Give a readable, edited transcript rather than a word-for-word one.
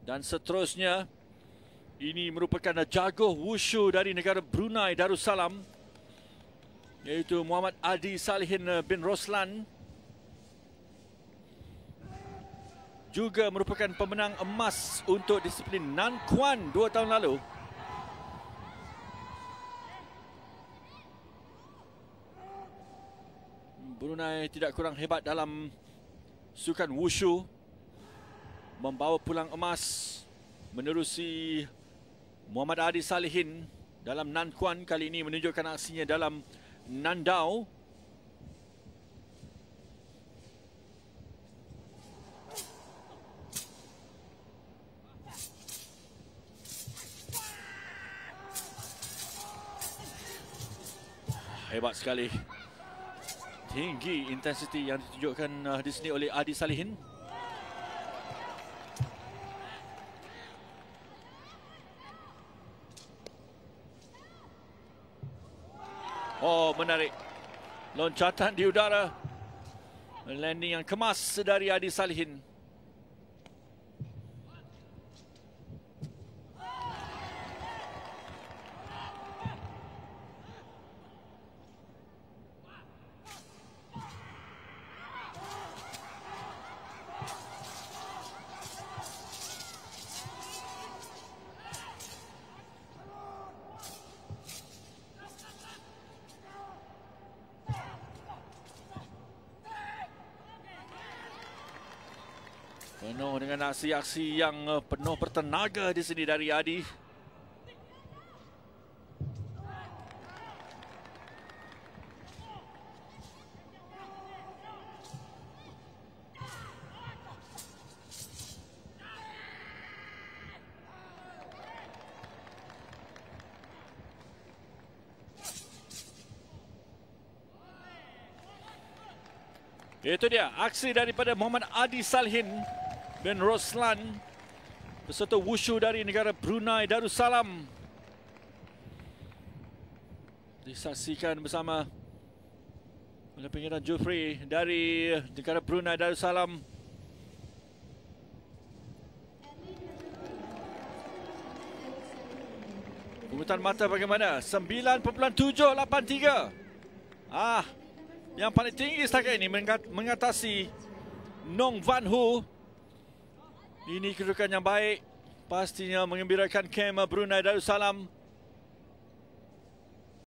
Dan seterusnya, ini merupakan jago wushu dari negara Brunei Darussalam, iaitu Muhammad Adi Salihin bin Roslan. Juga merupakan pemenang emas untuk disiplin Nan Kuan 2 tahun lalu. Brunei tidak kurang hebat dalam sukan wushu, membawa pulang emas menerusi Muhammad Adi Salihin dalam Nan Kuan. Kali ini menunjukkan aksinya dalam Nan Dao. Hebat sekali. Tinggi intensiti yang ditunjukkan di sini oleh Adi Salihin. Oh, menarik. Loncatan di udara. Landing yang kemas dari Adi Salihin. Penuh dengan aksi-aksi yang penuh bertenaga di sini dari Adi. Itu dia aksi daripada Muhammad Adi Salihin bin Roslan, peserta wushu dari negara Brunei Darussalam. Disaksikan bersama oleh pengiran Jufri dari negara Brunei Darussalam. Pungutan mata bagaimana? 9.783. Yang paling tinggi setakat ini mengatasi Nong Van Hu. Ini kedudukan yang baik, pastinya mengembirakan kem Brunei Darussalam.